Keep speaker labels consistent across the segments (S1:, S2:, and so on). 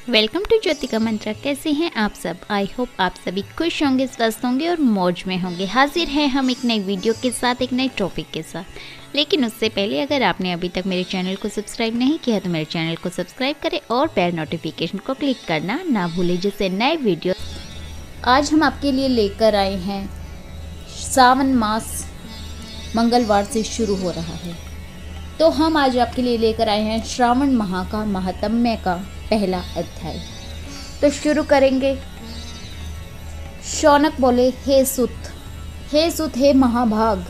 S1: Welcome to Jyotika मंत्रा। कैसे हैं आप सब? आई होप आप सभी खुश होंगे, स्वस्थ होंगे और मौज में होंगे। हाजिर हैं हम एक नई वीडियो के साथ, एक नए टॉपिक के साथ। लेकिन उससे पहले अगर आपने अभी तक मेरे चैनल को सब्सक्राइब नहीं किया तो मेरे चैनल को सब्सक्राइब करें और बेल नोटिफिकेशन को क्लिक करना ना भूलें, जिससे नए वीडियो। आज हम आपके लिए लेकर आए हैं, सावन मास मंगलवार से शुरू हो रहा है, तो हम आज आपके लिए लेकर आए हैं श्रावण माह का महात्म्य का पहला अध्याय। तो शुरू करेंगे। शौनक बोले, हे सुत, हे महाभाग,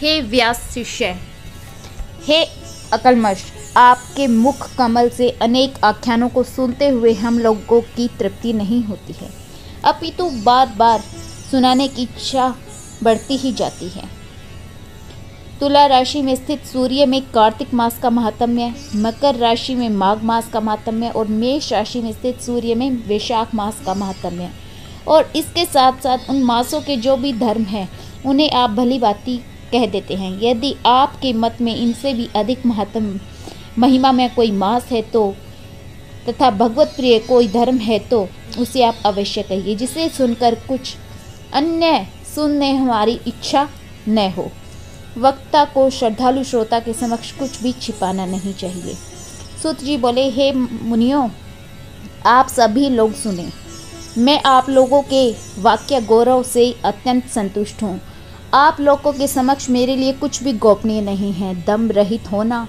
S1: हे व्यास शिष्य, हे अकलमश, आपके मुख कमल से अनेक आख्यानों को सुनते हुए हम लोगों की तृप्ति नहीं होती है, अपितु बार बार सुनाने की इच्छा बढ़ती ही जाती है। तुला राशि में स्थित सूर्य में कार्तिक मास का महात्म्य, मकर राशि में माघ मास का महात्म्य और मेष राशि में स्थित सूर्य में वैशाख मास का महात्म्य, और इसके साथ साथ उन मासों के जो भी धर्म हैं उन्हें आप भली भांति कह देते हैं। यदि आपके मत में इनसे भी अधिक महिमा में कोई मास है तो तथा भगवत प्रिय कोई धर्म है तो उसे आप अवश्य कहिए, जिसे सुनकर कुछ अन्य सुनने हमारी इच्छा न हो। वक्ता को श्रद्धालु श्रोता के समक्ष कुछ भी छिपाना नहीं चाहिए। सूत जी बोले, हे मुनियों, आप सभी लोग सुने। मैं आप लोगों के वाक्य गौरव से अत्यंत संतुष्ट हूँ। आप लोगों के समक्ष मेरे लिए कुछ भी गोपनीय नहीं है। दम रहित होना,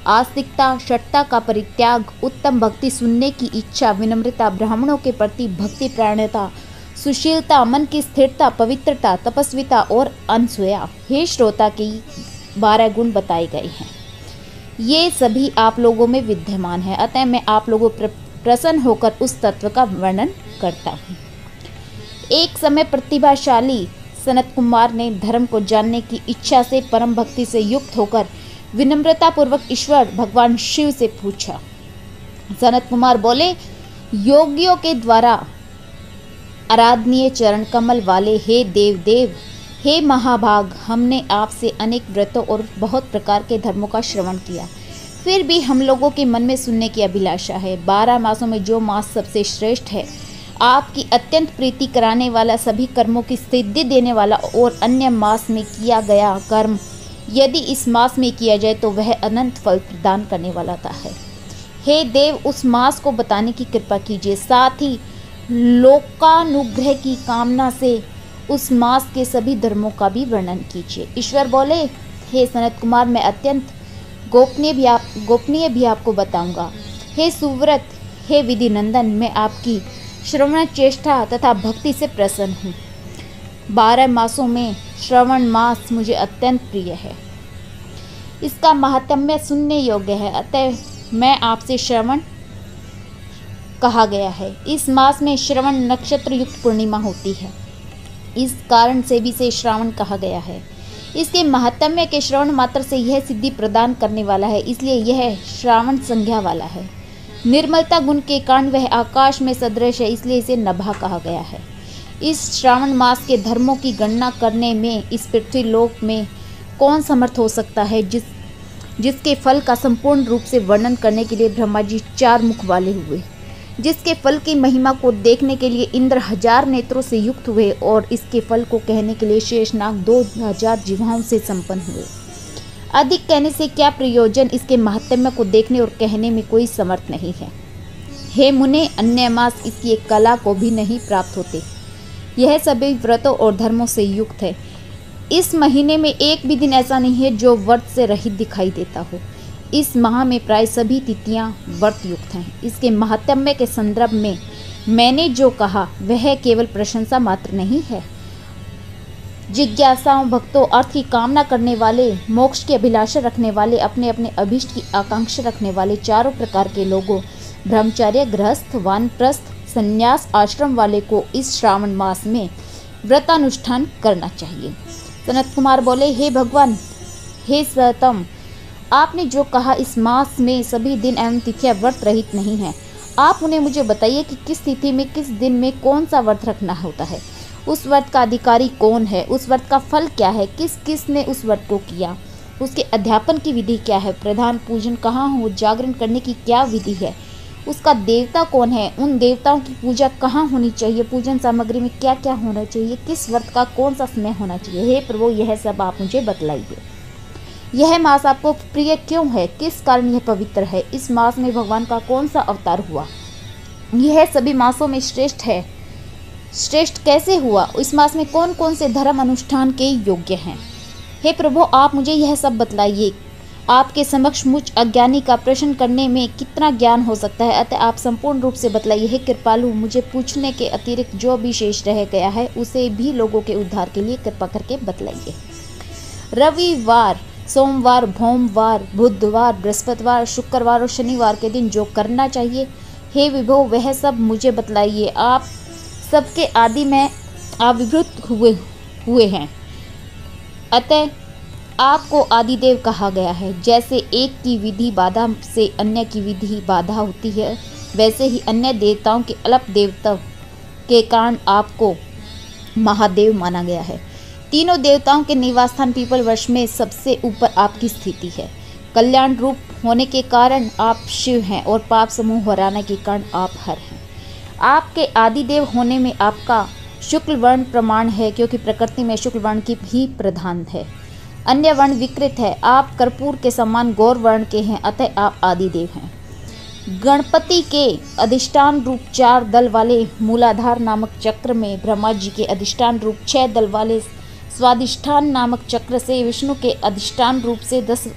S1: आस्तिकता, शठता का परित्याग, उत्तम भक्ति सुनने की इच्छा, विनम्रता, ब्राह्मणों के प्रति भक्ति प्राणता, सुशीलता, मन की स्थिरता, पवित्रता, तपस्विता और अनसूया, हे श्रोता की 12 गुण बताए गए हैं। ये सभी आप लोगों में विद्यमान है, अतः मैं आप लोगों पर प्रसन्न होकर उस तत्व का वर्णन करता हूँ। एक समय प्रतिभाशाली सनत कुमार ने धर्म को जानने की इच्छा से परम भक्ति से युक्त होकर विनम्रता पूर्वक ईश्वर भगवान शिव से पूछा। सनत कुमार बोले, योगियों के द्वारा आराधनीय चरण कमल वाले हे देव, हे महाभाग, हमने आपसे अनेक व्रतों और बहुत प्रकार के धर्मों का श्रवण किया, फिर भी हम लोगों के मन में सुनने की अभिलाषा है। 12 मासों में जो मास सबसे श्रेष्ठ है, आपकी अत्यंत प्रीति कराने वाला, सभी कर्मों की सिद्धि देने वाला और अन्य मास में किया गया कर्म यदि इस मास में किया जाए तो वह अनंत फल प्रदान करने वाला है। हे देव, उस मास को बताने की कृपा कीजिए, साथ ही लोकानुग्रह की कामना से उस मास के सभी धर्मों का भी वर्णन कीजिए। ईश्वर बोले, हे सनत कुमार, मैं अत्यंत गोपनीय भी आपको बताऊंगा। हे सुव्रत, हे विधि नंदन, मैं आपकी श्रवण चेष्टा तथा भक्ति से प्रसन्न हूँ। 12 मासों में श्रवण मास मुझे अत्यंत प्रिय है, इसका महात्म्य सुनने योग्य है, अतः मैं आपसे श्रवण कहा गया है। इस मास में श्रवण नक्षत्र युक्त पूर्णिमा होती है, इस कारण से भी इसे श्रावण कहा गया है। इसके महात्म्य के श्रवण मात्र से यह सिद्धि प्रदान करने वाला है, इसलिए यह श्रावण संज्ञा वाला है। निर्मलता गुण के कारण वह आकाश में सदृश है, इसलिए इसे नभा कहा गया है। इस श्रावण मास के धर्मों की गणना करने में इस पृथ्वी लोक में कौन समर्थ हो सकता है, जिसके फल का संपूर्ण रूप से वर्णन करने के लिए ब्रह्मा जी 4 मुख वाले हुए, जिसके फल की महिमा को देखने के लिए इंद्र 1000 नेत्रों से युक्त हुए और इसके फल को कहने के लिए शेषनाग 2000 जिह्वाओं से संपन्न हुए। अधिक कहने से क्या प्रयोजन, इसके महात्म्य को देखने और कहने में कोई समर्थ नहीं है। हे मुने, अन्य मास इसकी एक कला को भी नहीं प्राप्त होते। यह सभी व्रतों और धर्मों से युक्त है। इस महीने में एक भी दिन ऐसा नहीं है जो व्रत से रहित दिखाई देता हो। इस माह में प्राय सभी तिथियां व्रत युक्त हैं। इसके महात्म्य के संदर्भ में मैंने जो कहा वह केवल प्रशंसा मात्र नहीं है। जिज्ञासाओं, भक्तों, अर्थ की कामना करने वाले, मोक्ष की अभिलाषा रखने वाले, अपने अपने अभीष्ट की आकांक्षा रखने वाले चारों प्रकार के लोगों, ब्रह्मचार्य, गृहस्थ, वानप्रस्थ, संन्यास आश्रम वाले को इस श्रावण मास में व्रतानुष्ठान करना चाहिए। सनत कुमार बोले, हे भगवान, हे सतम, आपने जो कहा इस मास में सभी दिन एवं तिथियां व्रत रहित नहीं हैं। आप उन्हें मुझे बताइए कि किस तिथि में, किस दिन में कौन सा व्रत रखना होता है, उस व्रत का अधिकारी कौन है, उस व्रत का फल क्या है, किस किस ने उस व्रत को किया, उसके अध्यापन की विधि क्या है, प्रधान पूजन कहाँ हो, जागरण करने की क्या विधि है, उसका देवता कौन है, उन देवताओं की पूजा कहाँ होनी चाहिए, पूजन सामग्री में क्या क्या होना चाहिए, किस व्रत का कौन सा समय होना चाहिए। हे प्रभु, यह सब आप मुझे बतलाइए। यह मास आपको प्रिय क्यों है, किस कारण यह पवित्र है, इस मास में भगवान का कौन सा अवतार हुआ, यह सभी मासों में श्रेष्ठ है, श्रेष्ठ कैसे हुआ, इस मास में कौन कौन से धर्म अनुष्ठान के योग्य हैं। हे प्रभु, आप मुझे यह सब बतलाइए। आपके समक्ष मुझ अज्ञानी का प्रश्न करने में कितना ज्ञान हो सकता है, अतः आप संपूर्ण रूप से बतलाइए। हे कृपालु, मुझे पूछने के अतिरिक्त जो भी शेष रह गया है उसे भी लोगों के उद्धार के लिए कृपा करके बतलाइए। रविवार, सोमवार, भोमवार, बुधवार, बृहस्पतिवार, शुक्रवार और शनिवार के दिन जो करना चाहिए, हे विभो, वह सब मुझे बतलाइए। आप सबके आदि में आविर्भूत हुए हैं, अतः आपको आदिदेव कहा गया है। जैसे एक की विधि बाधा से अन्य की विधि बाधा होती है, वैसे ही अन्य देवताओं के अल्प देवता के कारण आपको महादेव माना गया है। तीनों देवताओं के निवास स्थान पीपल वर्ष में सबसे ऊपर आपकी स्थिति है। कल्याण रूप होने के कारण आप शिव हैं और पाप समूह हराने के कारण आप हर हैं। आपके आदिदेव होने में आपका शुक्ल वर्ण प्रमाण है, क्योंकि प्रकृति में शुक्ल वर्ण की भी प्रधान है, अन्य वर्ण विकृत है। आप कर्पूर के समान गौर वर्ण के हैं, अतः आप आदिदेव हैं। गणपति के अधिष्ठान रूप 4 दल वाले मूलाधार नामक चक्र में, ब्रह्मा जी के अधिष्ठान रूप 6 दल वाले स्वादिष्ठान नामक चक्र से, विष्णु के अधिष्ठान रूप से 10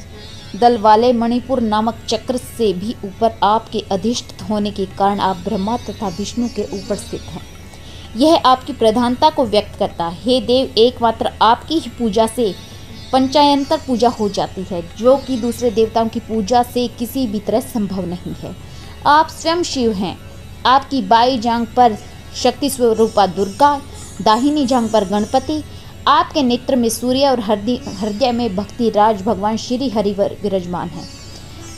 S1: दल वाले मणिपुर नामक चक्र से भी ऊपर आपके अधिष्ठित होने के कारण आप ब्रह्मा तथा विष्णु के ऊपर स्थित हैं। यह आपकी प्रधानता को व्यक्त करता है। हे देव, एकमात्र आपकी ही पूजा से पंचायंतर पूजा हो जाती है, जो कि दूसरे देवताओं की पूजा से किसी भी तरह संभव नहीं है। आप स्वयं शिव हैं। आपकी बाई जांघ पर शक्ति स्वरूपा दुर्गा, दाहिनी जांघ पर गणपति, आपके नेत्र में सूर्य और हृदय में भक्ति राज भगवान श्री हरि विराजमान है।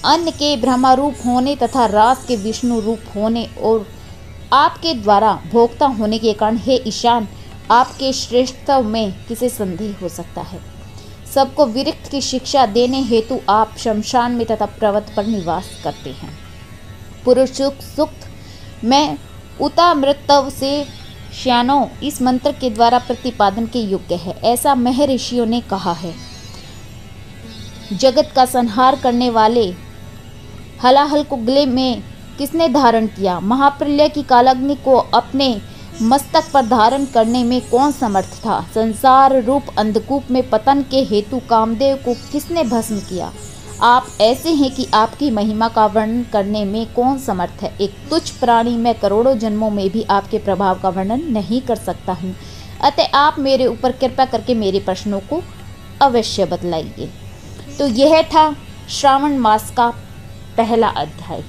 S1: अन्न के ब्रह्मा रूप होने तथा रास के विष्णु रूप होने और आपके द्वारा भोक्ता होने के कारण, हे ईशान, आपके श्रेष्ठत्व में किसे संदेह हो सकता है। सबको विरक्त की शिक्षा देने हेतु आप शमशान में तथा पर्वत पर निवास करते हैं। पुरुष सूक्त में उतामृतव से श्यानो इस मंत्र के द्वारा प्रतिपादन के योग्य है, ऐसा महर्षियों ने कहा है। जगत का संहार करने वाले हलाहल को गले में किसने धारण किया, महाप्रलय की कालाग्नि को अपने मस्तक पर धारण करने में कौन समर्थ था, संसार रूप अंधकूप में पतन के हेतु कामदेव को किसने भस्म किया। आप ऐसे हैं कि आपकी महिमा का वर्णन करने में कौन समर्थ है। एक तुच्छ प्राणी मैं करोड़ों जन्मों में भी आपके प्रभाव का वर्णन नहीं कर सकता हूँ, अतः आप मेरे ऊपर कृपा करके मेरे प्रश्नों को अवश्य बतलाइए। तो यह था श्रावण मास का पहला अध्याय।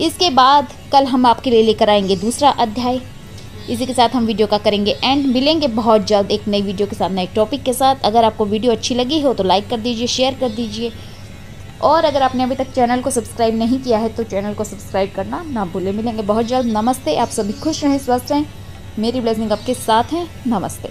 S1: इसके बाद कल हम आपके लिए लेकर आएंगे दूसरा अध्याय। इसी के साथ हम वीडियो का करेंगे एंड। मिलेंगे बहुत जल्द एक नई वीडियो के साथ, नए टॉपिक के साथ। अगर आपको वीडियो अच्छी लगी हो तो लाइक कर दीजिए, शेयर कर दीजिए, और अगर आपने अभी तक चैनल को सब्सक्राइब नहीं किया है तो चैनल को सब्सक्राइब करना ना भूलें। मिलेंगे बहुत जल्द। नमस्ते। आप सभी खुश रहें, स्वस्थ रहें। मेरी ब्लेसिंग आपके साथ है। नमस्ते।